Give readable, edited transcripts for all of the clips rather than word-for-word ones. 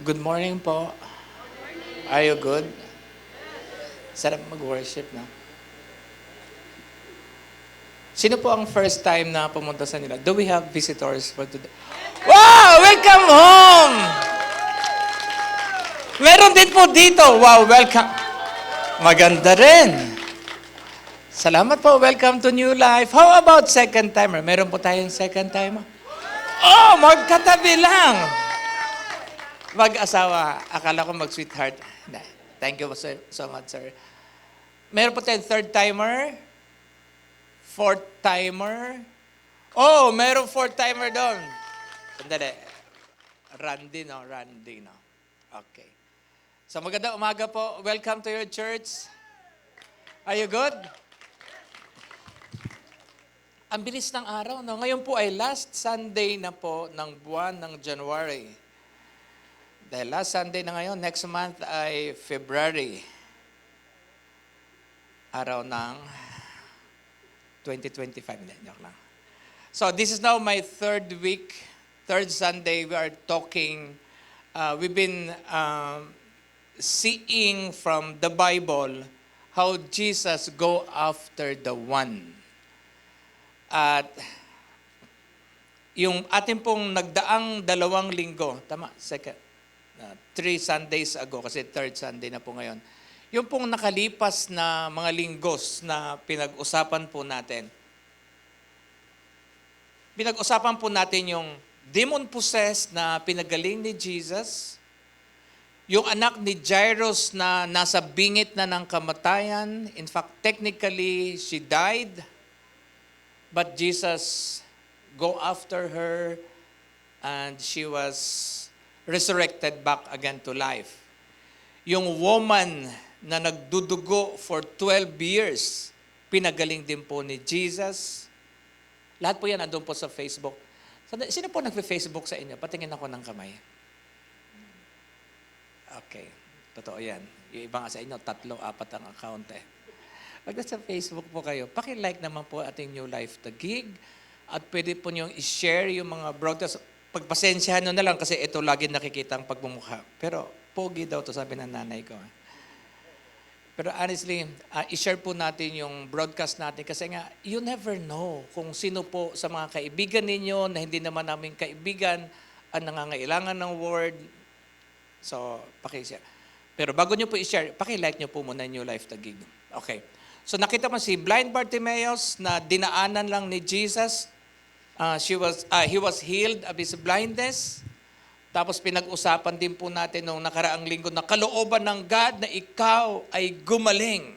Good morning po. Are you good? Sarap mag-worship, no? Sino po ang first time na pumunta sa nila? Do we have visitors for today? Wow! Welcome home! Meron din po dito. Wow, welcome. Maganda rin. Salamat po. Welcome to New Life. How about second timer? Meron po tayong second timer? Oh, magkatabi lang. Mag-asawa. Akala ko mag-sweetheart. Thank you so much, sir. Meron po tayong third timer. Fourth timer. Oh, meron fourth timer doon. Sandali. Randy, no? Randy, no? Okay. So magandang umaga po. Welcome to your church. Are you good? Ang bilis ng araw, no? Ngayon po ay last Sunday na po ng buwan ng January. Dahil last Sunday na ngayon, next month ay February. Araw ng 2025. Hindi, joke lang. So this is now my third week, third Sunday. We are talking, we've been seeing from the Bible how Jesus go after the one. At yung ating pong nagdaang 2 linggo, tama, second, 3 Sundays ago, kasi third Sunday na po ngayon, yung pong nakalipas na mga linggos na pinag-usapan po natin. Pinag-usapan po natin yung demon-possessed na pinagaling ni Jesus, yung anak ni Jairus na nasa bingit na ng kamatayan. In fact, technically, she died. But Jesus go after her and she was resurrected back again to life. Yung woman na nagdudugo for 12 years, pinagaling din po ni Jesus. Lahat po yan andun po sa Facebook. Sino po nagpe-Facebook sa inyo? Patingin ako ng kamay. Okay, totoo yan. Yung iba nga sa inyo, 3, 4 ang account eh. Pag nasa Facebook po kayo, paki-like naman po ating New Life Taguig at pwede po niyong i-share yung mga broadcast. Pagpasensyahan nyo na lang kasi ito lagi nakikita ang pagmumukha. Pero pogi daw to sabi ng nanay ko. Pero honestly, i-share po natin yung broadcast natin kasi nga, you never know kung sino po sa mga kaibigan ninyo na hindi naman namin kaibigan ang nangangailangan ng word. So, paki-share. Pero bago nyo po i-share, paki-like nyo po muna New Life Taguig. Okay. So nakita mo si blind Bartimaeus na dinaanan lang ni Jesus. He was healed of his blindness. Tapos pinag-usapan din po natin nung nakaraang linggo na kalooban ng God na ikaw ay gumaling.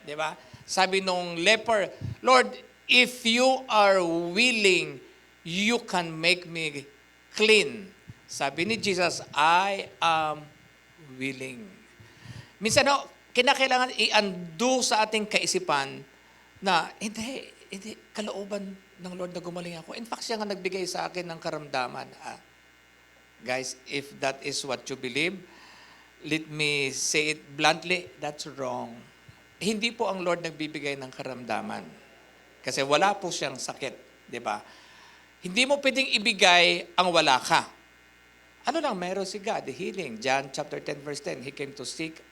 Di ba? Sabi nung leper, Lord, if you are willing, you can make me clean. Sabi ni Jesus, I am willing. Minsan, kinakailangan i-undo sa ating kaisipan na hindi, kalooban ng Lord na gumaling ako. In fact, siya nga nagbigay sa akin ng karamdaman. Guys, if that is what you believe, let me say it bluntly, that's wrong. Hindi po ang Lord nagbibigay ng karamdaman. Kasi wala po siyang sakit, di ba? Hindi mo pwedeng ibigay ang wala ka. Ano lang, meron si God, the healing. John chapter 10 verse 10, He came to seek,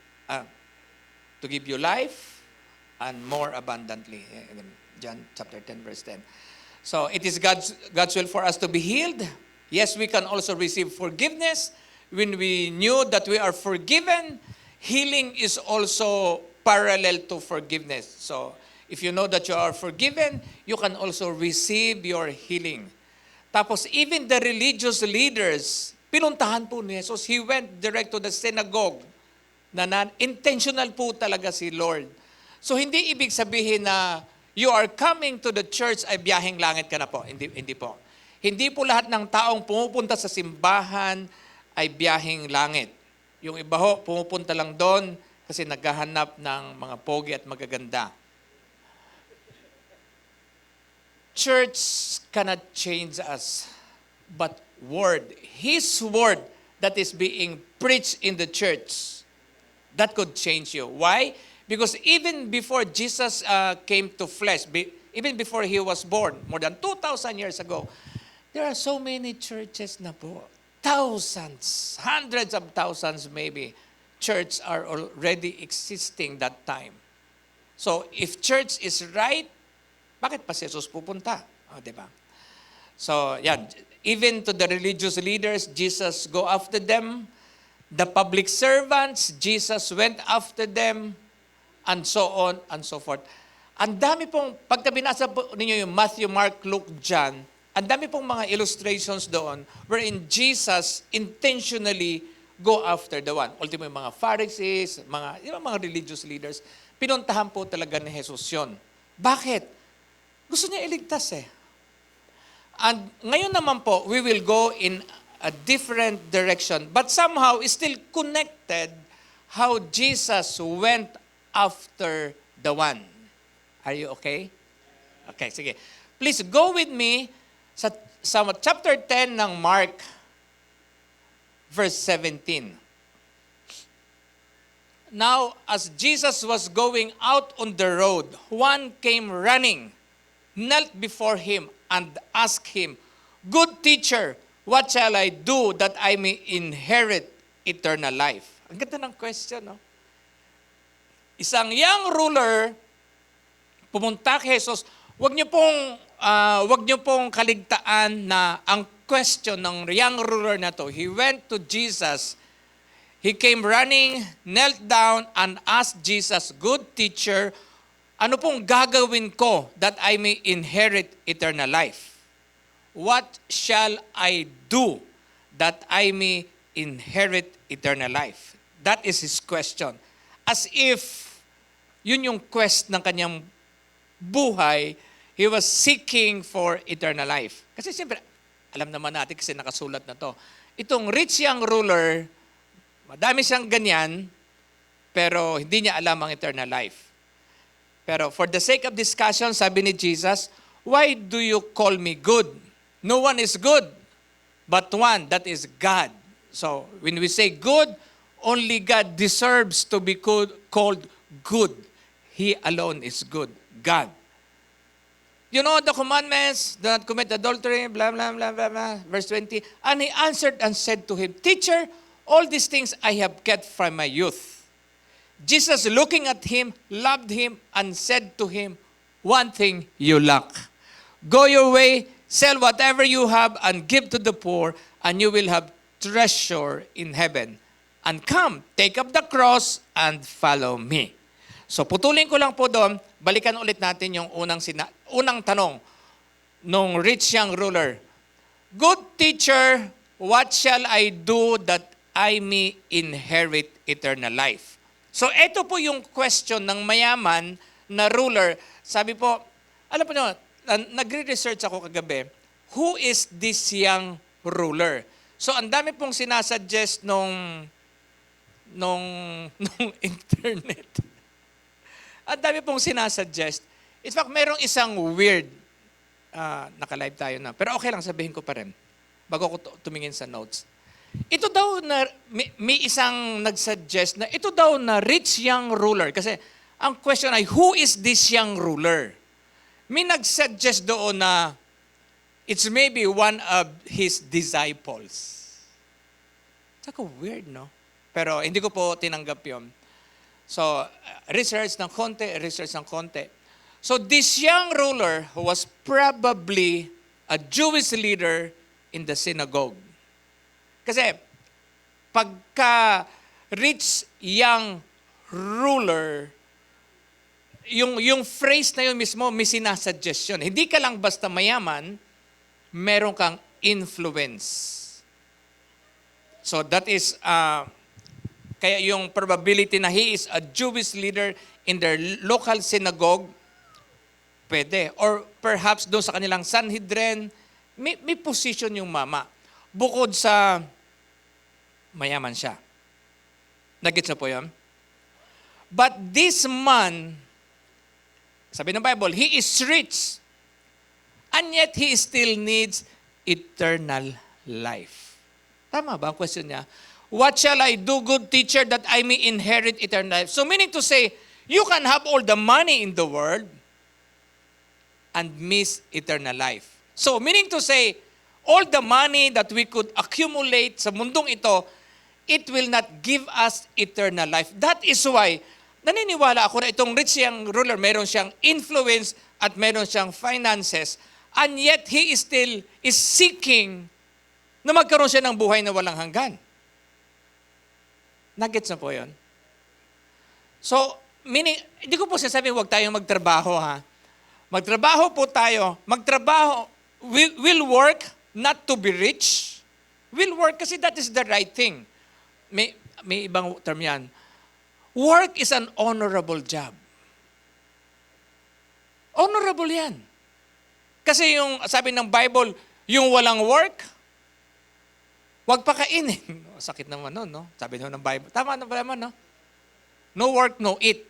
to give you life and more abundantly. John chapter 10 verse 10. So it is God's will for us to be healed. Yes, we can also receive forgiveness. When we knew that we are forgiven, healing is also parallel to forgiveness. So if you know that you are forgiven, you can also receive your healing. Tapos even the religious leaders, pinuntahan po ni Jesus. He went direct to the synagogue na intentional po talaga si Lord. So hindi ibig sabihin na you are coming to the church ay biyaheng langit ka na po. Hindi po. Hindi po lahat ng taong pumupunta sa simbahan ay biyaheng langit. Yung iba ho, pumupunta lang doon kasi naghahanap ng mga pogi at magaganda. Church cannot change us, but word, His word that is being preached in the church, that could change you. Why? Because even before Jesus came to flesh, even before He was born, more than 2,000 years ago, there are so many churches na po. thousands, hundreds of thousands maybe, church are already existing that time. So if church is right, bakit pa si Jesus pupunta? Di ba? So, yan. Even to the religious leaders, Jesus go after them. The public servants, Jesus went after them. And so on and so forth. Ang dami pong, pagka binasa po ninyo yung Matthew, Mark, Luke, John, ang dami pong mga illustrations doon wherein Jesus intentionally go after the one. Ultimo yung mga Pharisees, mga religious leaders, pinuntahan po talaga ni Jesus yun. Bakit? Gusto niya iligtas eh. And ngayon naman po, we will go in a different direction. But somehow, it's still connected how Jesus went after the one. Are you okay? Okay, sige. Please go with me sa chapter 10 ng Mark, verse 17. Now, as Jesus was going out on the road, one came running, knelt before him, and asked him, "Good teacher, what shall I do that I may inherit eternal life?" Ang ganda ng question, no? Isang young ruler, pumunta kay Jesus, wag niyo pong kaligtaan na ang question ng young ruler na to. He went to Jesus. He came running, knelt down, and asked Jesus, "Good teacher, ano pong gagawin ko that I may inherit eternal life? What shall I do that I may inherit eternal life?" That is his question. As if yun yung quest ng kanyang buhay, he was seeking for eternal life. Kasi siyempre, alam naman natin kasi nakasulat na to. Itong rich young ruler, madami siyang ganyan, pero hindi niya alam ang eternal life. Pero for the sake of discussion, sabi ni Jesus, "Why do you call me good? No one is good, but one, that is God." So when we say good, only God deserves to be called good. He alone is good. God. You know the commandments, do not commit adultery, blah, blah, blah, blah, blah. Verse 20, and he answered and said to him, "Teacher, all these things I have kept from my youth." Jesus, looking at him, loved him, and said to him, "One thing you lack. Go your way, sell whatever you have, and give to the poor, and you will have treasure in heaven. And come, take up the cross, and follow me." So putulin ko lang po doon, balikan ulit natin yung unang tanong nung rich young ruler. "Good teacher, what shall I do that I may inherit eternal life?" So ito po yung question ng mayaman na ruler. Sabi po, alam po nyo, nagre-research ako kagabi, who is this young ruler? So ang dami pong sinasuggest nung internet. Ang dami pong sinasuggest. In fact, merong isang weird, naka-live tayo na, pero okay lang, sabihin ko pa rin, bago ko tumingin sa notes. Ito daw na, may isang nagsuggest na ito daw na rich young ruler. Kasi ang question ay, who is this young ruler? May nagsuggest doon na it's maybe one of his disciples. It's like weird, no? Pero hindi ko po tinanggap yun. So, research ng konti. So, this young ruler was probably a Jewish leader in the synagogue. Kasi, pagka rich young ruler, yung phrase na yun mismo, may sinasuggest yun. Hindi ka lang basta mayaman, meron kang influence. So, that is... kaya yung probability na he is a Jewish leader in their local synagogue, pwede. Or perhaps doon sa kanilang Sanhedrin, may position yung mama. Bukod sa mayaman siya. Nagets na po yun? But this man, sabi ng Bible, he is rich, and yet he still needs eternal life. Tama ba ang question niya? What shall I do, good teacher, that I may inherit eternal life? So meaning to say, you can have all the money in the world and miss eternal life. So meaning to say, all the money that we could accumulate sa mundong ito, it will not give us eternal life. That is why, naniniwala ako na itong rich young ruler, meron siyang influence at meron siyang finances, and yet he is still seeking na magkaroon siya ng buhay na walang hanggan. Nagets na po yun? So, meaning, hindi ko po sinasabi huwag tayong magtrabaho ha. Magtrabaho po tayo. Magtrabaho, will work not to be rich. Will work kasi that is the right thing. May ibang term yan. Work is an honorable job. Honorable yan. Kasi yung sabi ng Bible, yung walang work, wag pa kainin. Sakit naman nun, no? Sabi ng Bible. Tama naman, no? No work, no eat.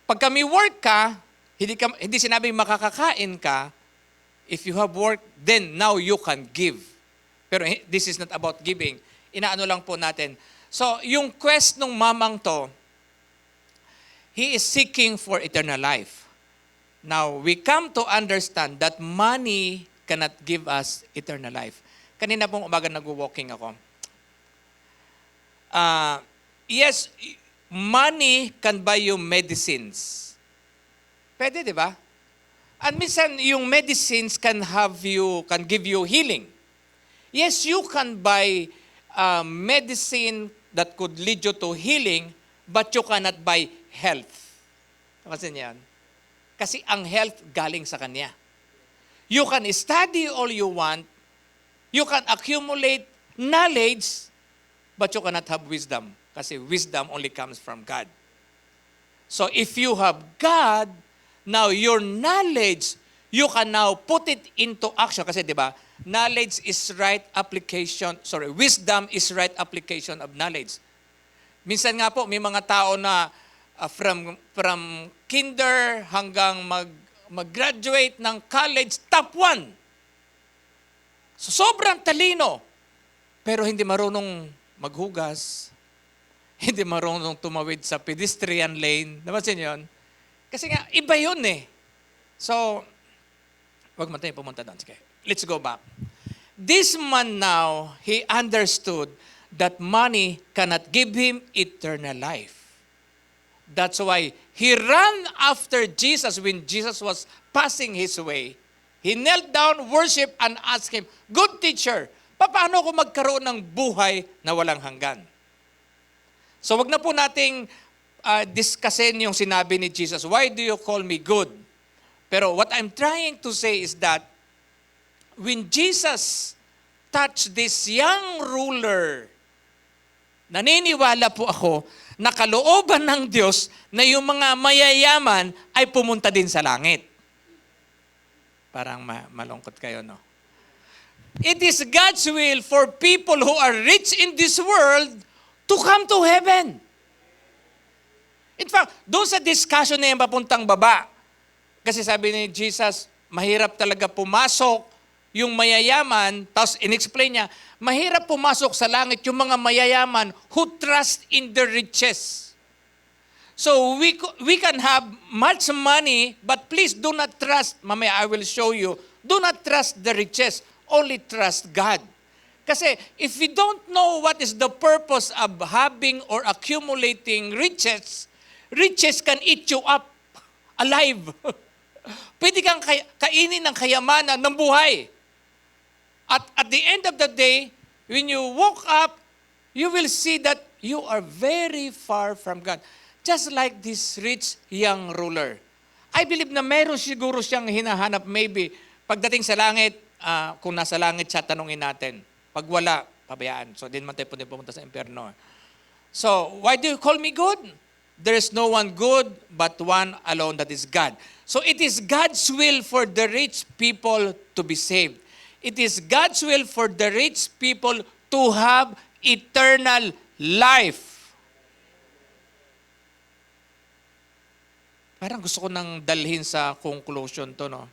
Pag kami work ka, hindi sinabing makakakain ka. If you have work, then now you can give. Pero this is not about giving. Inaano lang po natin. So, yung quest ng mamang to, he is seeking for eternal life. Now, we come to understand that money cannot give us eternal life. Kanina pong umaga nag-walking ako. Yes, money can buy you medicines. Pwede, di ba? And minsan, yung medicines can give you healing. Yes, you can buy medicine that could lead you to healing, but you cannot buy health. Kasi niyan. Kasi ang health galing sa Kanya. You can study all you want, you can accumulate knowledge, but you cannot have wisdom. Kasi wisdom only comes from God. So if you have God, now your knowledge, you can now put it into action. Kasi di ba, knowledge is right application, wisdom is right application of knowledge. Minsan nga po, may mga tao na from kinder hanggang mag-graduate ng college, top 1. So, sobrang talino, pero hindi marunong maghugas, hindi marunong tumawid sa pedestrian lane. Napansin yun? Kasi nga, iba yun eh. So, wag man tayo pumunta doon. Sige, let's go back. This man now, he understood that money cannot give him eternal life. That's why he ran after Jesus when Jesus was passing his way. He knelt down, worshiped, and asked him, "Good teacher, paano ko magkaroon ng buhay na walang hanggan?" So wag na po nating discussin yung sinabi ni Jesus, "Why do you call me good?" Pero what I'm trying to say is that when Jesus touched this young ruler, naniniwala po ako na kalooban ng Diyos na yung mga mayayaman ay pumunta din sa langit. Parang malungkot kayo, no? It is God's will for people who are rich in this world to come to heaven. In fact, doon sa discussion na yung papuntang baba, kasi sabi ni Jesus, mahirap talaga pumasok yung mayayaman, tapos in-explain niya, mahirap pumasok sa langit yung mga mayayaman who trust in the riches. So we can have much money, but please do not trust, mamaya I will show you, do not trust the riches, only trust God. Kasi if we don't know what is the purpose of having or accumulating riches, riches can eat you up alive. Pwede kang kainin ng kayamanan ng buhay. At the end of the day, when you woke up, you will see that you are very far from God. Just like this rich young ruler. I believe na meron siguro siyang hinahanap maybe. Pagdating sa langit, kung nasa langit siya, tanungin natin. Pag wala, pabayaan. So, din man tayo pumunta sa impyerno. So, why do you call me good? There is no one good but one alone, that is God. So, it is God's will for the rich people to be saved. It is God's will for the rich people to have eternal life. Parang gusto ko nang dalhin sa conclusion to, no?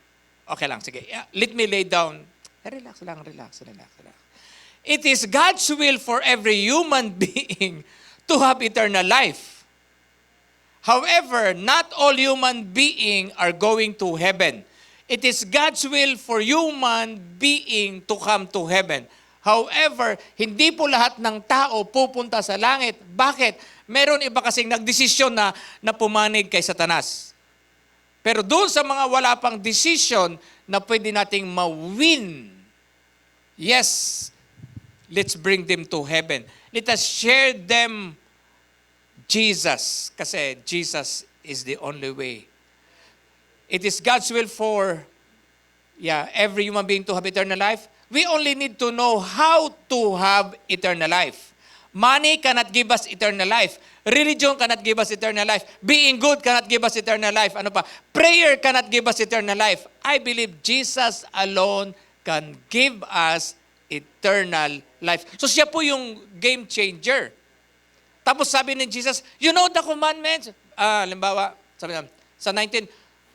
Okay lang, sige. Let me lay down. Relax. It is God's will for every human being to have eternal life. However, not all human beings are going to heaven. It is God's will for human being to come to heaven. However, hindi po lahat ng tao pupunta sa langit. Bakit? Meron iba kasing nagdesisyon na pumanig kay Satanas. Pero doon sa mga wala pang desisyon na pwede nating ma-win, yes, let's bring them to heaven. Let us share them Jesus. Kasi Jesus is the only way. It is God's will for every human being to have eternal life. We only need to know how to have eternal life. Money cannot give us eternal life. Religion cannot give us eternal life. Being good cannot give us eternal life. Ano pa? Prayer cannot give us eternal life. I believe Jesus alone can give us eternal life. So siya po yung game changer. Tapos sabi ni Jesus, you know the commandments? Halimbawa, sabi niya, sa 19,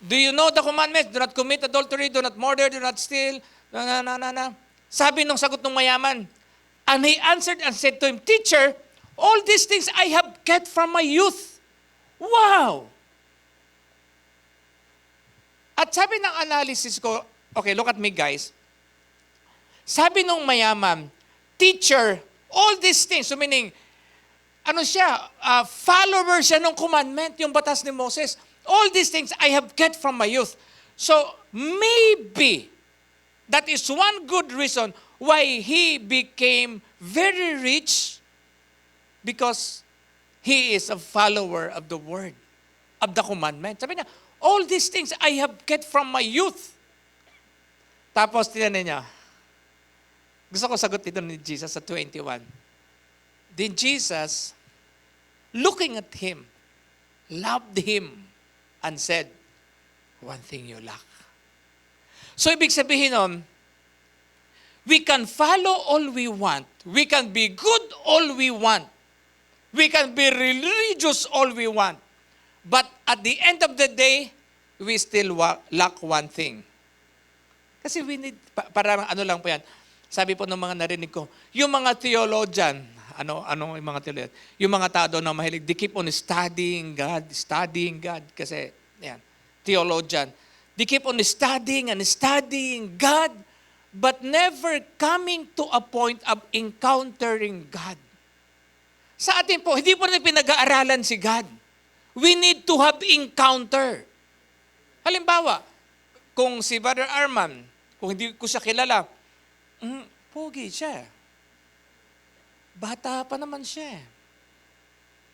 do you know the commandments? Do not commit adultery, do not murder, do not steal. Sabi nung sagot ng mayaman, and he answered and said to him, Teacher, all these things I have kept from my youth. Wow! At sabi ng analysis ko, okay, look at me guys. Sabi nung mayaman, Teacher, all these things, so meaning, ano siya, follower siya ng commandment, yung batas ni Moses. All these things I have kept from my youth. So, maybe, that is one good reason why he became very rich, because he is a follower of the word, of the commandment. Sabi niya, all these things I have kept from my youth. Tapos, tinanin niya, gusto ko sagot dito ni Jesus sa 21. Then Jesus, looking at him, loved him, and said, one thing you lack. So, ibig sabihin nun, we can follow all we want. We can be good all we want. We can be religious all we want. But at the end of the day, we still lack one thing. Kasi we need, para ano lang po yan, sabi po ng mga narinig ko, yung mga theologian, ano yung mga theologian? Yung mga tao doon na mahilig, they keep on studying God. Kasi, yan, theologian. They keep on studying and studying God, but never coming to a point of encountering God. Sa atin po, hindi po na pinag-aaralan si God. We need to have encounter. Halimbawa, kung si Brother Arman, kung hindi ko siya kilala, pogi siya. Bata pa naman siya.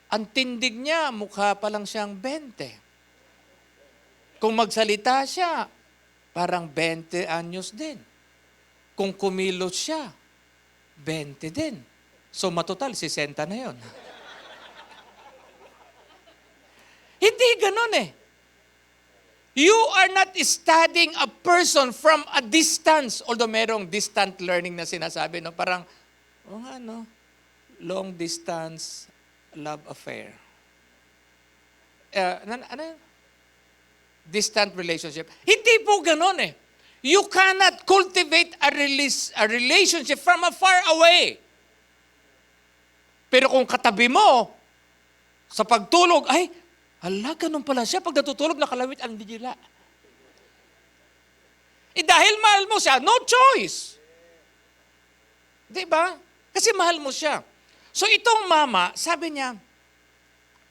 Ang tindig niya, mukha pa lang siyang 20. Kung magsalita siya, parang 20 anyos din. Kung kumilos siya, 20 din. So matotal, 60 na yon. Hindi ganun eh. You are not studying a person from a distance. Although merong distant learning na sinasabi, no? Parang, long distance love affair. Ano yun? Distant relationship. Hindi po ganun eh. You cannot cultivate a relationship from afar away. Pero kung katabi mo, sa pagtulog, ay, hala, ganun pala siya. Pag natutulog, nakalawit ang digila. Dahil mahal mo siya, no choice. Diba? Kasi mahal mo siya. So itong mama, sabi niya,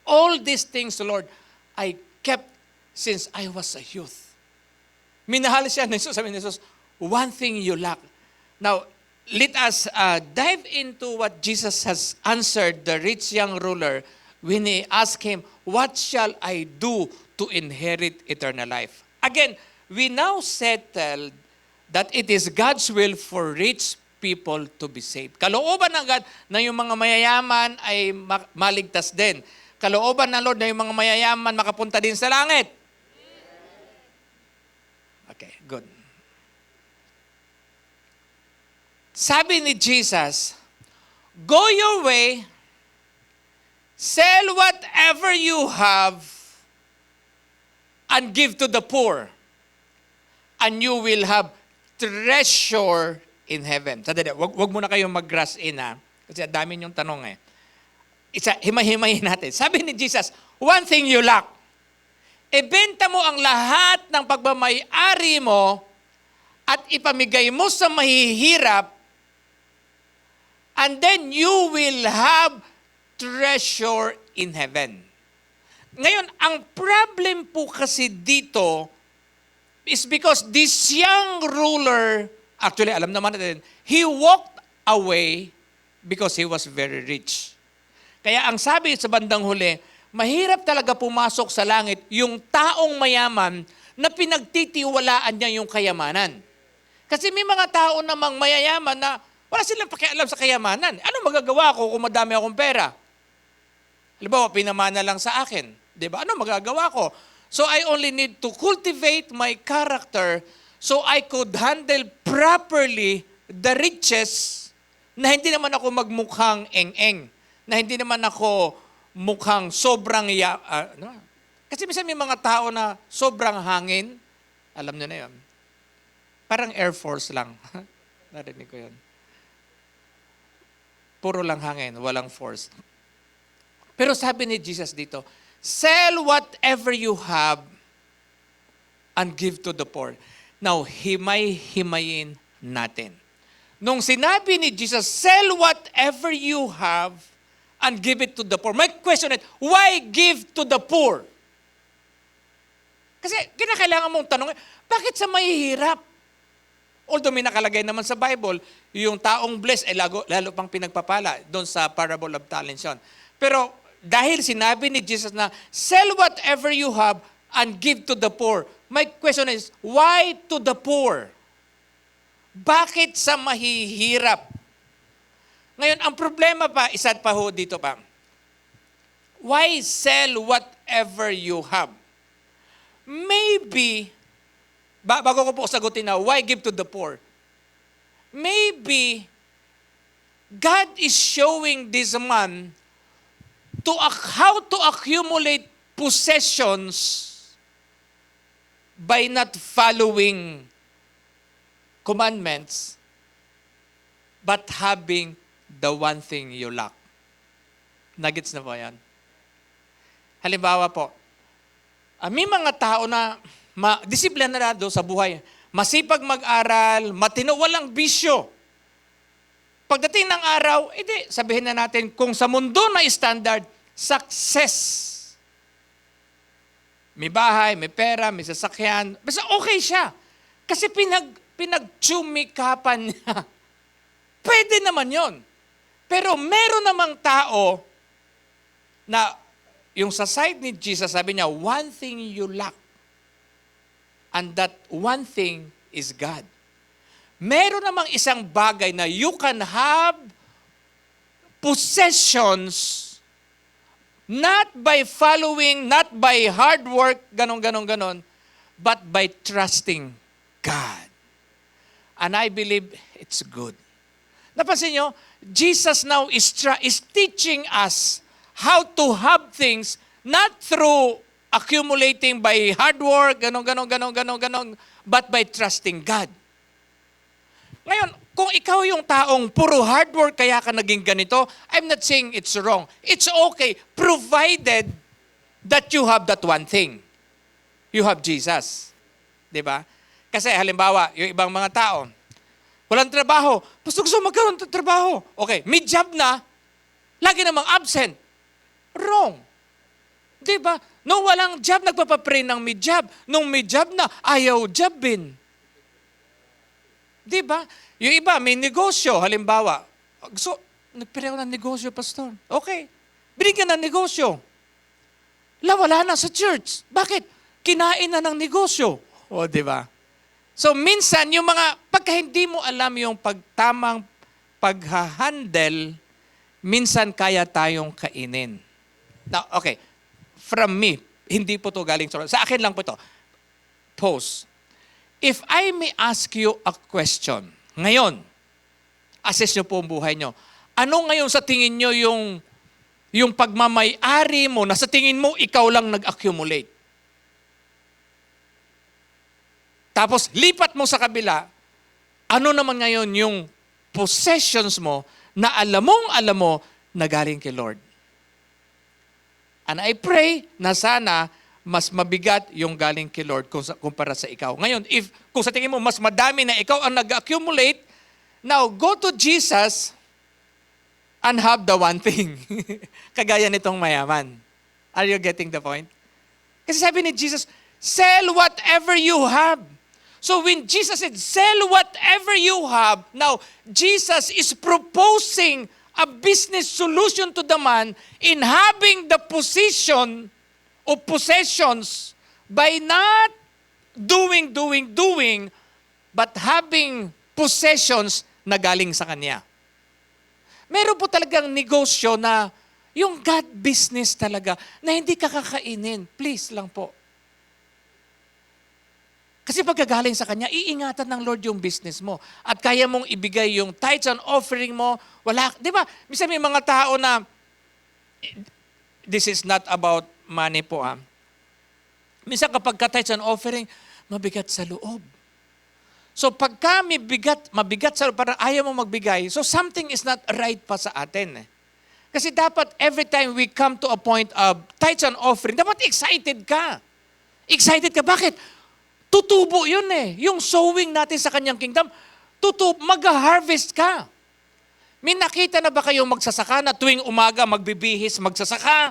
all these things, Lord, I kept since I was a youth. Minahal siya ni Jesus. Sabi ni Jesus, one thing you lack. Now, let us dive into what Jesus has answered the rich young ruler when he asked him, what shall I do to inherit eternal life? Again, we now settled that it is God's will for rich people to be saved. Kalooban ng God na yung mga mayayaman ay maligtas din. Kalooban ng Lord na yung mga mayayaman makapunta din sa langit. Okay, good. Sabi ni Jesus, go your way, sell whatever you have, and give to the poor, and you will have treasure in heaven. Sadali, wag muna kayong mag-rush in ha. Kasi dami yung tanong eh. Himay-himayin natin. Sabi ni Jesus, one thing you lack. ibenta mo ang lahat ng pagmamay-ari mo at ipamigay mo sa mahihirap, and then you will have treasure in heaven. Ngayon, ang problem po kasi dito is because this young ruler, actually alam naman natin, he walked away because he was very rich. Kaya ang sabi sa bandang huli, mahirap talaga pumasok sa langit yung taong mayaman na pinagtitiwalaan niya yung kayamanan. Kasi may mga tao namang mayayaman na wala silang pakialam sa kayamanan. Ano magagawa ko kung madami akong pera? Halimbawa, pinamana lang sa akin. Diba? Ano magagawa ko? So I only need to cultivate my character so I could handle properly the riches na hindi naman ako magmukhang eng-eng. Na hindi naman ako mukhang sobrang Kasi minsan may mga tao na sobrang hangin. Alam nyo na yun. Parang Air Force lang. Narinig ko yun. Puro lang hangin, walang force. Pero sabi ni Jesus dito, sell whatever you have and give to the poor. Now, himay-himayin natin. Nung sinabi ni Jesus, sell whatever you have and give it to the poor. My question is, why give to the poor? Kasi kinakailangan mong tanongin, bakit sa mahihirap? Although may nakalagay naman sa Bible, yung taong blessed ay lalo pang pinagpapala doon sa parable of talents yun. Pero dahil sinabi ni Jesus na, sell whatever you have and give to the poor. My question is, why to the poor? Bakit sa mahihirap? Ngayon, ang problema pa, isa pa ho dito pa. Why sell whatever you have? Maybe, bago ko po sagutin na, why give to the poor? Maybe, God is showing this man how to accumulate possessions by not following commandments, but having the one thing you lack. Nuggets na po yan. Halimbawa po, may mga tao na disiplinado sa buhay, masipag mag-aral, matino, walang bisyo. Pagdating ng araw, sabihin na natin, kung sa mundo na standard, success. May bahay, may pera, may sasakyan. Basta okay siya. Kasi pinagtsumikapan niya. Pwede naman yon. Pero meron namang tao na yung sa side ni Jesus, sabi niya, one thing you lack. And that one thing is God. Meron namang isang bagay na you can have possessions not by following, not by hard work, ganon, but by trusting God. And I believe it's good. Napansin nyo, Jesus now is teaching us how to have things not through accumulating by hard work, ganon, but by trusting God. Ngayon, kung ikaw yung taong puro hard work kaya ka naging ganito, I'm not saying it's wrong. It's okay, provided that you have that one thing. You have Jesus. Diba? Kasi halimbawa, yung ibang mga tao, walang trabaho. Gusto magkaroon ng trabaho. Okay, may job na, lagi namang absent. Wrong. Diba? Nung walang job, nagpapapray ng may job. Nung may job na, ayaw jobin. Diba? Yung iba, may negosyo. Halimbawa, nagpray ako ng negosyo, pastor. Okay. Binigyan ng negosyo. Wala na sa church. Bakit? Kinain na ng negosyo. O, diba? So, minsan, yung pagka hindi mo alam yung tamang paghahandle, minsan kaya tayong kainin. Now, okay. From me, hindi po to galing sa akin lang po to. Pause. If I may ask you a question, ngayon, assess nyo po ang buhay nyo. Ano ngayon sa tingin nyo yung pagmamay-ari mo na sa tingin mo ikaw lang nag-accumulate? Tapos lipat mo sa kabila, ano naman ngayon yung possessions mo na alam mo na galing kay Lord? And I pray na sana mas mabigat yung galing kay Lord kumpara sa ikaw. Ngayon, kung sa tingin mo mas madami na ikaw ang nag-accumulate, now go to Jesus and have the one thing. Kagaya nitong mayaman. Are you getting the point? Kasi sabi ni Jesus, sell whatever you have. So when Jesus said, sell whatever you have, now Jesus is proposing a business solution to the man in having the position of possessions by not doing, but having possessions na galing sa kanya. Meron po talagang negosyo na yung God business talaga na hindi ka kakainin. Please lang po. Kasi pagkagaling sa kanya, iingatan ng Lord yung business mo. At kaya mong ibigay yung tithes and offering mo. Wala, di ba? Minsan may mga tao na, this is not about money po Minsan kapag ka-tithes and offering, mabigat sa loob. So pagka mabigat sa loob, parang ayaw mo magbigay, so something is not right pa sa atin. Kasi dapat every time we come to a point of tithes and offering, dapat excited ka. Excited ka. Bakit? Tutubo yun Yung sowing natin sa kanyang kingdom, mag-harvest ka. May nakita na ba kayong magsasaka na tuwing umaga magbibihis, magsasaka?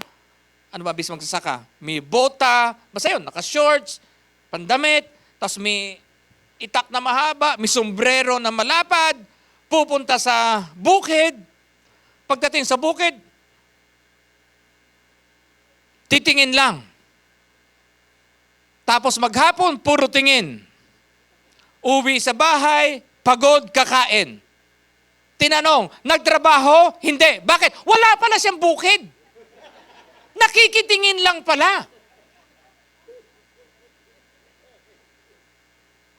Ano ba bis magsasaka? May bota, basta yun, naka-shorts, pandamit, tapos may itak na mahaba, may sombrero na malapad, pupunta sa bukid. Pagdating sa bukid, titingin lang. Tapos maghapon, puro tingin. Uwi sa bahay, pagod, kakain. Tinanong, nagtrabaho? Hindi. Bakit? Wala pala siyang bukid. Nakikitingin lang pala.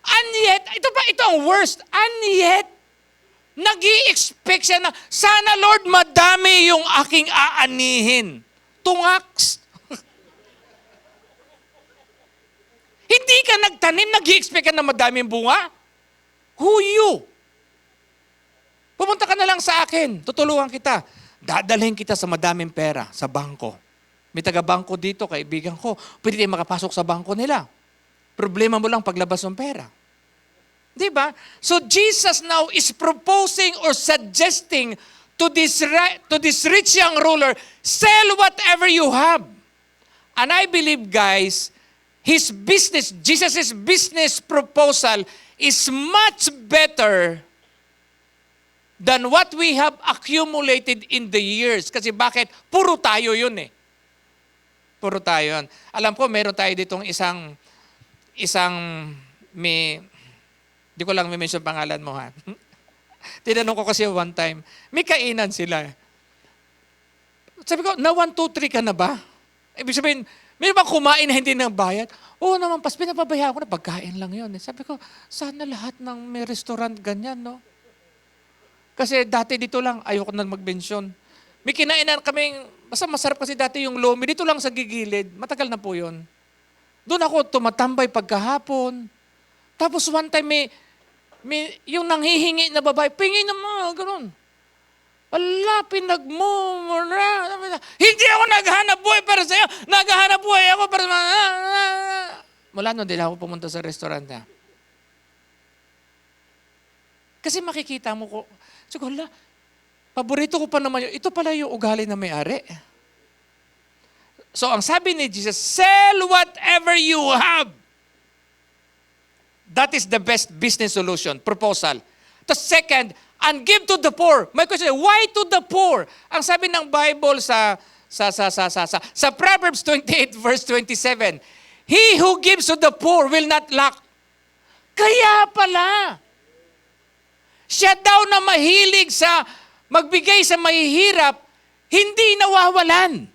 And yet, ito ang worst. And yet, nag-i-expect siya na, sana Lord, madami yung aking aanihin. Tungaks. Hindi ka nagtanim, nag-i-expect ka na madami yung bunga. Who you? Pumunta ka na lang sa akin, tutulungan kita. Dadalhin kita sa madaming pera, sa bangko. May taga-bangko dito, kaibigan ko. Pwede tayo makapasok sa bangko nila. Problema mo lang paglabas ng pera. Di ba? So Jesus now is proposing or suggesting to this rich young ruler, sell whatever you have. And I believe, guys, Jesus' business proposal is much better than what we have accumulated in the years. Kasi bakit? Puro tayo yun Puro tayo yun. Alam ko, meron tayo ditong isang di ko lang may-mention pangalan mo Tinanong ko kasi one time, may kainan sila. Sabi ko, na 1, 2, 3 ka na ba? Ibig sabihin, may bang kumain na hindi nang bayad? Oo naman, pas pinapabaya ko na, pagkain lang yun. Sabi ko, sana lahat ng may restaurant ganyan, no? Kasi dati dito lang, ayoko na mag-mention. May kinainan kaming, basta masarap kasi dati yung lomi, dito lang sa gigilid. Matagal na po yun. Doon ako tumatambay pagkahapon. Tapos one time yung nanghihingi na babae, pingin na mga, ganun. Wala, pinagmumura. Hindi ako naghahanap buhay para sa'yo. Naghahanap buhay ako para Mula nun, din ako pumunta sa restaurant na. Kasi makikita mo ko, siguro, paborito ko pa naman yun. Ito pala yung ugali na may-ari. So, ang sabi ni Jesus, sell whatever you have. That is the best business solution, proposal. The second, and give to the poor. My question is, why to the poor? Ang sabi ng Bible sa Proverbs 28 verse 27, he who gives to the poor will not lack. Kaya pala, siya daw na mahilig sa magbigay sa mahihirap, hindi nawawalan.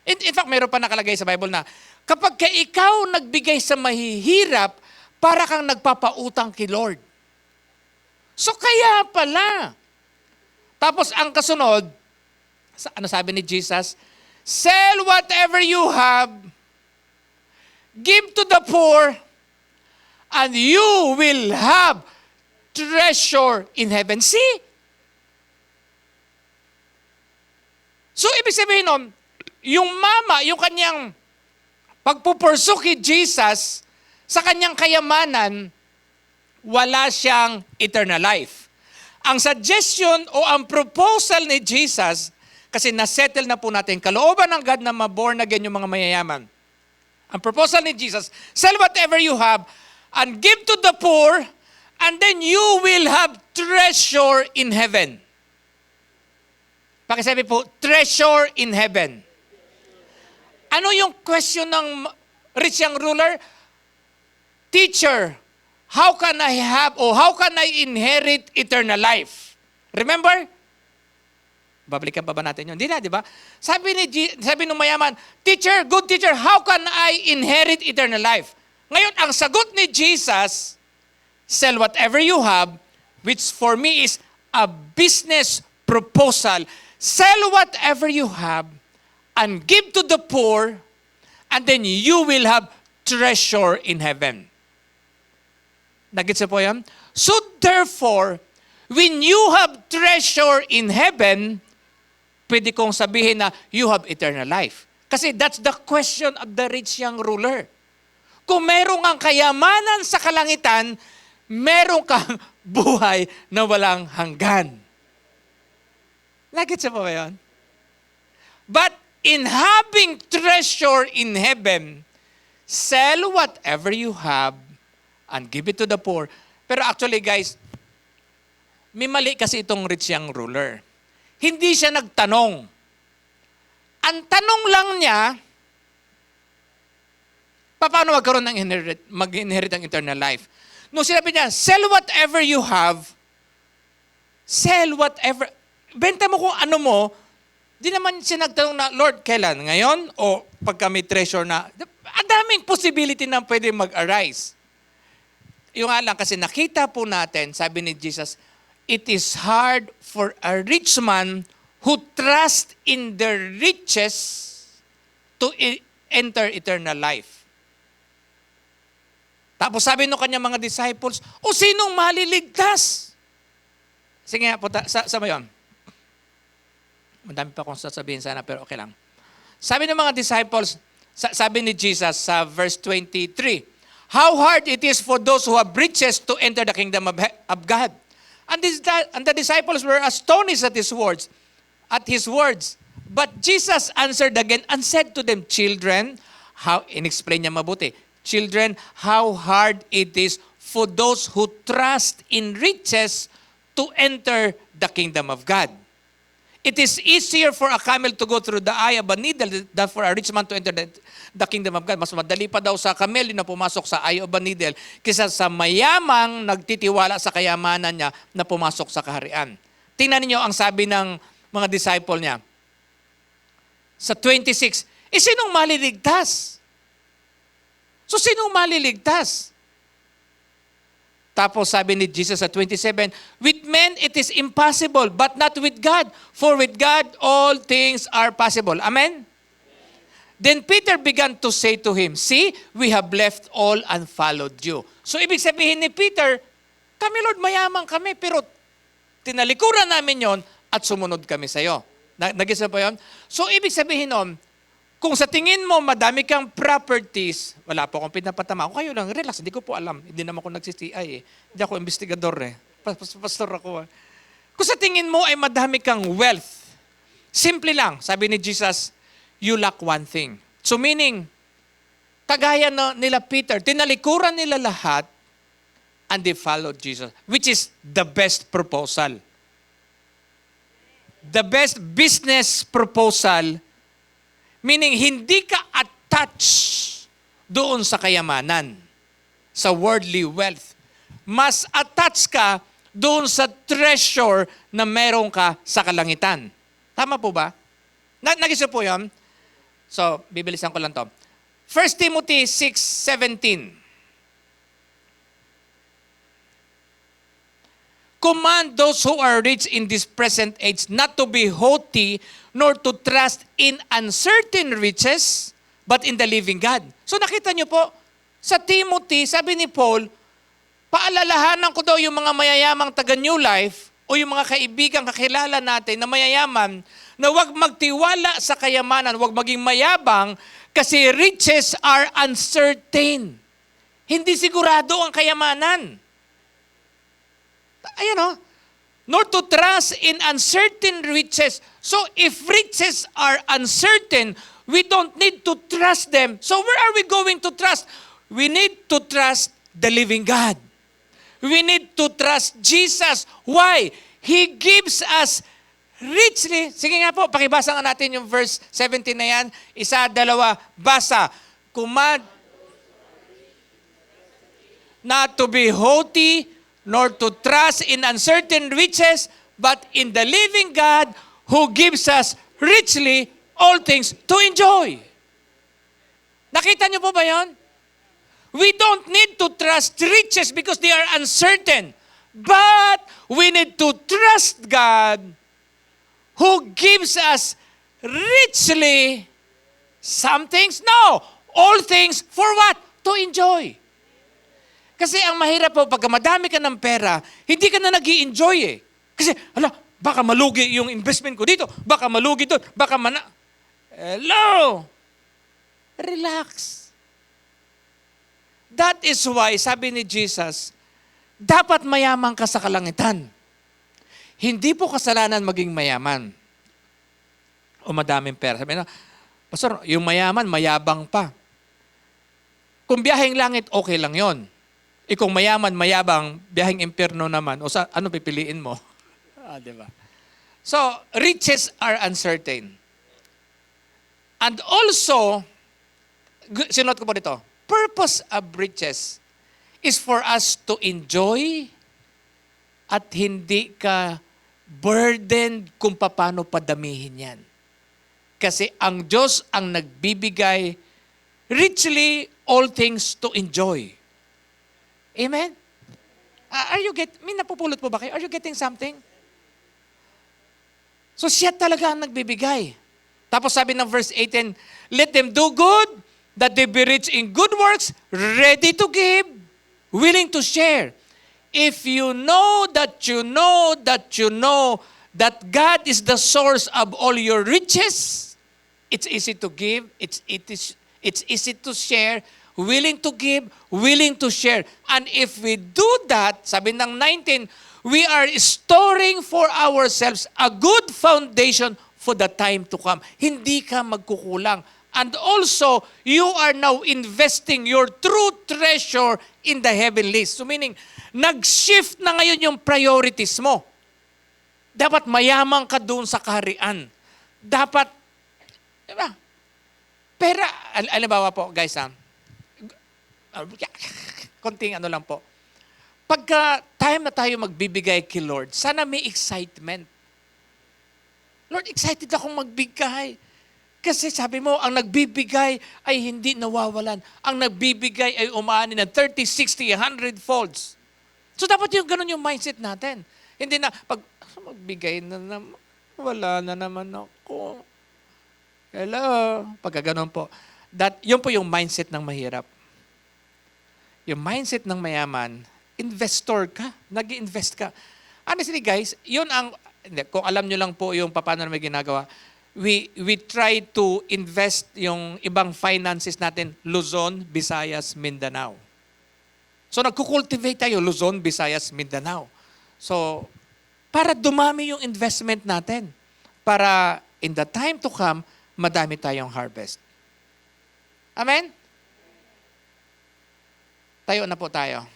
In fact, mayroon pa nakalagay sa Bible na, kapag ka ikaw nagbigay sa mahihirap, para kang nagpapautang kay Lord. So kaya pala. Tapos ang kasunod, ano sabi ni Jesus? Sell whatever you have, give to the poor, and you will have treasure in heaven. See? So ibig sabihin nun, yung mama, yung kanyang pagpupursu kay Jesus sa kanyang kayamanan, wala siyang eternal life. Ang suggestion o ang proposal ni Jesus, kasi nasettle na po natin, kalooban ng God na ma-born again yung mga mayayaman. Ang proposal ni Jesus, sell whatever you have and give to the poor, and then you will have treasure in heaven. Pakisabi po, treasure in heaven. Ano yung question ng rich young ruler? Teacher, how can I have or how can I inherit eternal life? Remember? Babalikan pa ba natin yun? Hindi na, di ba? Sabi ng mayaman, teacher, good teacher, how can I inherit eternal life? Ngayon, ang sagot ni Jesus, sell whatever you have, which for me is a business proposal. Sell whatever you have and give to the poor, and then you will have treasure in heaven. Nagets po yan? So therefore, when you have treasure in heaven, pwede kong sabihin na you have eternal life. Kasi that's the question of the rich young ruler. Kung meron kang kayamanan sa kalangitan, meron kang buhay na walang hanggan. Nagets po ba yun? But in having treasure in heaven, sell whatever you have and give it to the poor. Pero actually guys, may mali kasi itong rich young ruler. Hindi siya nagtanong. Ang tanong lang niya, paano magkaroon ng mag-inherit ang eternal life? Nung sinabi niya, sell whatever you have, sell whatever, benta mo kung ano mo, di naman siya nagtanong na, Lord, kailan? Ngayon? O pagka may treasure na? Ang daming possibility na pwede mag-arise. Yung nga lang, kasi nakita po natin, sabi ni Jesus, it is hard for a rich man who trusts in the riches to enter eternal life. Tapos sabi nung kanyang mga disciples, o sinong maliligtas? Sige nga po, sama yun. Madami pa akong sasabihin sana, pero okay lang. Sabi ng mga disciples, sabi ni Jesus sa verse 23, how hard it is for those who have riches to enter the kingdom of God. And the disciples were astonished at his words. But Jesus answered again and said to them, children, in-explain niya mabuti, children, how hard it is for those who trust in riches to enter the kingdom of God. It is easier for a camel to go through the eye of a needle than for a rich man to enter the kingdom of God. Mas madali pa daw sa camel na pumasok sa eye of a needle kaysa sa mayamang nagtitiwala sa kayamanan niya na pumasok sa kaharian. Tingnan niyo ang sabi ng mga disciple niya. Sa 26, sinong maliligtas? So sinong maliligtas? Tapos sabi ni Jesus sa 27, with men it is impossible, but not with God. For with God all things are possible. Amen? Then Peter began to say to him, see, we have left all and followed you. So ibig sabihin ni Peter, kami Lord, mayaman kami, pero tinalikuran namin yon at sumunod kami sa iyo. Nag-isa pa yun? So ibig sabihin nun, kung sa tingin mo madami kang properties, wala po akong pinapatama. Ako kayo lang, relax, hindi ko po alam. Hindi naman ako nag-CCI eh. Hindi ako investigador eh. Pastor ako. Kung sa tingin mo ay madami kang wealth, simple lang, sabi ni Jesus, you lack one thing. So meaning, kagaya nila Peter, tinalikuran nila lahat and they followed Jesus, which is the best proposal. The best business proposal, meaning hindi ka attached doon sa kayamanan, sa worldly wealth. Mas attached ka doon sa treasure na meron ka sa kalangitan. Tama po ba? Nag-isip po yun? So, bibilisan ko lang to. 1 Timothy 6:17. Command those who are rich in this present age not to be haughty, nor to trust in uncertain riches, but in the living God. So nakita niyo po, sa Timothy, sabi ni Paul, paalalahanan ko daw yung mga mayayamang taga New Life o yung mga kaibigan kakilala natin na mayayaman na huwag magtiwala sa kayamanan, huwag maging mayabang Kasi riches are uncertain. Hindi sigurado ang kayamanan. Ayan o. Nor to trust in uncertain riches. So if riches are uncertain, we don't need to trust them. So where are we going to trust? We need to trust the living God. We need to trust Jesus. Why? He gives us richly. Sige nga po, pakibasa nga natin yung verse 17 na yan. Isa, dalawa, basa. Not to be haughty, nor to trust in uncertain riches, but in the living God who gives us richly all things to enjoy. Nakita niyo po ba yon? We don't need to trust riches because they are uncertain. But we need to trust God who gives us richly some things. No, all things for what? To enjoy. Kasi ang mahirap po, pagka madami ka ng pera, hindi ka na nag-i-enjoy eh. Kasi, baka malugi yung investment ko dito, baka malugi doon, baka Hello! Relax. That is why, sabi ni Jesus, dapat mayaman ka sa kalangitan. Hindi po kasalanan maging mayaman. O madaming pera. Sabi na, Pastor, yung mayaman, mayabang pa. Kung biyaheng langit, okay lang yon. Kung mayaman, mayabang, biyaheng impyerno naman, ano pipiliin mo? Diba? So, riches are uncertain. And also, sinot ko po dito, purpose of riches is for us to enjoy at hindi ka burdened kung paano padamihin yan. Kasi ang Diyos ang nagbibigay richly all things to enjoy. Amen? May napupulot po ba kayo? Are you getting something? So siya talaga ang nagbibigay. Tapos sabi ng verse 18, let them do good, that they be rich in good works, ready to give, willing to share. If you know that you know that you know that God is the source of all your riches, it's easy to give, it's easy to share, willing to give, willing to share. And if we do that, sabi ng 19, we are storing for ourselves a good foundation for the time to come. Hindi ka magkukulang. And also, you are now investing your true treasure in the heavenlies. So meaning, nag-shift na ngayon yung priorities mo. Dapat mayaman ka doon sa kaharian. Dapat, diba? Pero, alimbawa po, guys, konting ano lang po. Pagka time na tayo magbibigay kay Lord, sana may excitement. Lord, excited akong magbigay. Kasi sabi mo, ang nagbibigay ay hindi nawawalan. Ang nagbibigay ay umaani ng 30, 60, 100 folds. So dapat yung ganun yung mindset natin. Hindi na, pag magbigay na naman, wala na naman ako. Hello. Pagka ganun po. Yun po yung mindset ng mahirap. Yung mindset ng mayaman, investor ka, nag-invest ka. Honestly guys, yun ang, kung alam nyo lang po yung paano na may ginagawa, we try to invest yung ibang finances natin, Luzon, Visayas, Mindanao. So nagkukultivate tayo, Luzon, Visayas, Mindanao. So, para dumami yung investment natin. Para in the time to come, madami tayong harvest. Amen? Tayo na po tayo.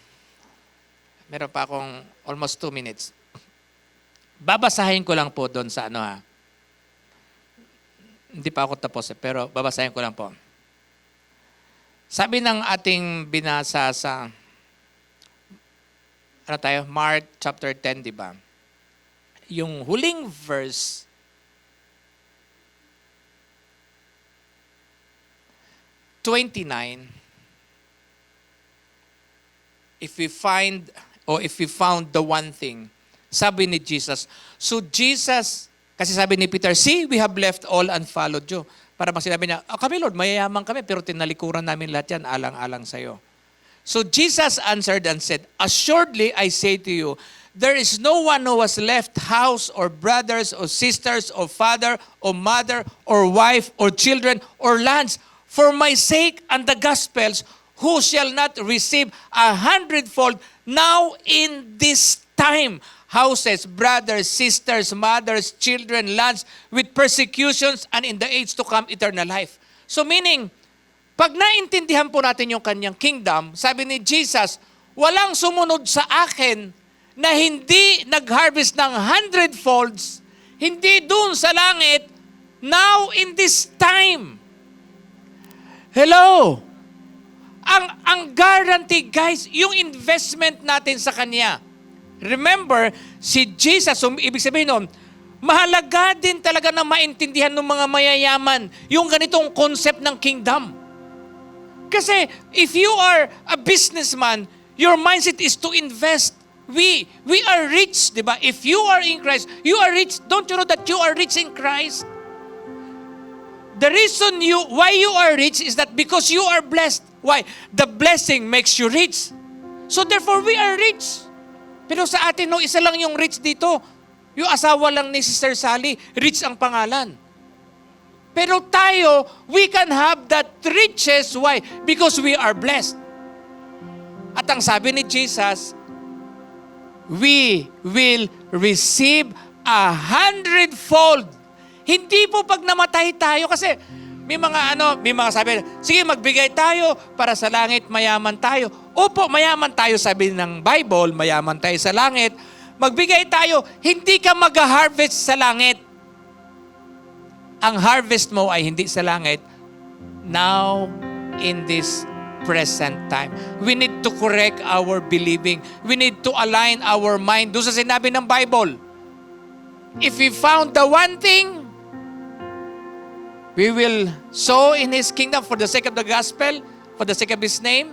Meron pa akong almost 2 minutes. Babasahin ko lang po doon sa Hindi pa ako tapos pero babasahin ko lang po. Sabi ng ating binasa sa Mark chapter 10, di ba? Yung huling verse, if we found the one thing, sabi ni Jesus. So Jesus, kasi sabi ni Peter, see, we have left all and followed you. Para bang sinabi niya, kami Lord, mayayaman kami, pero tinalikuran namin lahat yan, alang-alang sa'yo. So Jesus answered and said, assuredly I say to you, there is no one who has left house or brothers or sisters or father or mother or wife or children or lands for my sake and the gospels, who shall not receive 100-fold now in this time houses, brothers, sisters, mothers, children, lands, with persecutions, and in the age to come, eternal life. So meaning, pag naintindihan po natin yung kanyang kingdom, sabi ni Jesus, walang sumunod sa akin na hindi nag-harvest ng 100-folds, hindi dun sa langit, now in this time. Hello? Ang guarantee, guys, yung investment natin sa Kanya. Remember, si Jesus, ibig sabihin nun, mahalaga din talaga na maintindihan ng mga mayayaman yung ganitong concept ng kingdom. Kasi if you are a businessman, your mindset is to invest. We are rich, di ba? If you are in Christ, you are rich. Don't you know that you are rich in Christ? The reason why you are rich is that because you are blessed. Why? The blessing makes you rich. So therefore, we are rich. Pero sa atin, no, isa lang yung rich dito. Yung asawa lang ni Sister Sally, rich ang pangalan. Pero tayo, we can have that riches. Why? Because we are blessed. At ang sabi ni Jesus, we will receive 100-fold. Hindi po pag namatay tayo kasi may mga sabi, sige magbigay tayo para sa langit mayaman tayo. Opo, mayaman tayo sabi ng Bible, mayaman tayo sa langit. Magbigay tayo, hindi ka mag-harvest sa langit. Ang harvest mo ay hindi sa langit. Now, in this present time. We need to correct our believing. We need to align our mind. Doon sa sinabi ng Bible, if we found the one thing, we will sow in His kingdom for the sake of the gospel, for the sake of His name,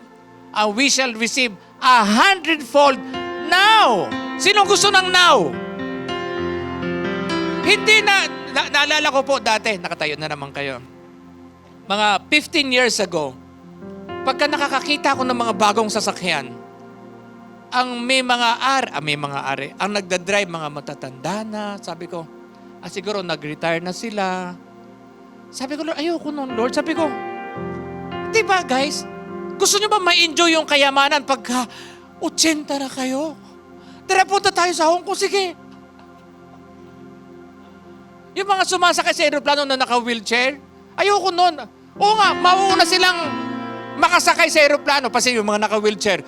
and we shall receive 100-fold now. Sino gusto ng now? Hindi naalala ko po dati, nakatayo na naman kayo. Mga 15 years ago, pagka nakakakita ko ng mga bagong sasakyan, ang may mga ari, ang nagdadrive, mga matatanda na, sabi ko, siguro nag-retire na sila. Sabi ko, Lord, ayoko nun, Lord. Sabi ko, di ba guys, gusto nyo ba ma-enjoy yung kayamanan pagka 80 na kayo? Tara, punta tayo sa Hong Kong, sige. Yung mga sumasakay sa aeroplano na naka-wheelchair, ayoko nun. Oo nga, mauuna silang makasakay sa aeroplano kasi yung mga naka-wheelchair,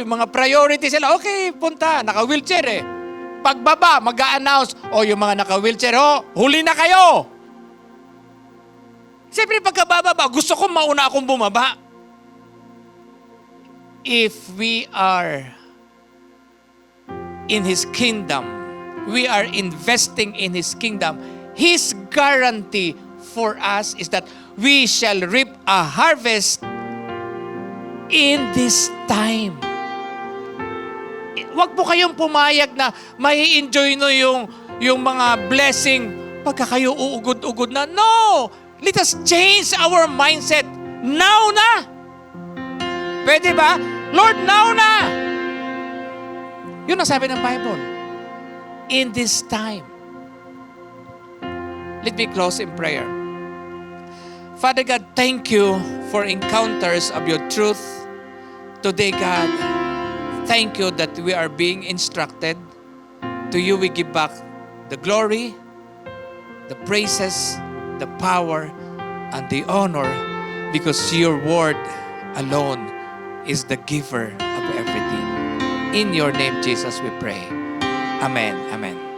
mga priority sila. Okay, punta, naka-wheelchair eh. Pagbaba, mag-a-announce, yung mga naka-wheelchair, huli na kayo. Siyempre, pagkababa, gusto ko mauna akong bumaba. If we are in His kingdom, we are investing in His kingdom, His guarantee for us is that we shall reap a harvest in this time. Huwag po kayong pumayag na mai-enjoy no yung mga blessing pagka kayo uugod-ugod na. No! Let us change our mindset. Now na! Pwede ba? Lord, now na! Yun ang sabi ng Bible. In this time. Let me close in prayer. Father God, thank you for encounters of your truth. Today, God, thank you that we are being instructed. To you we give back the glory, the praises, the power, and the honor because your word alone is the giver of everything. In your name, Jesus, we pray. Amen. Amen.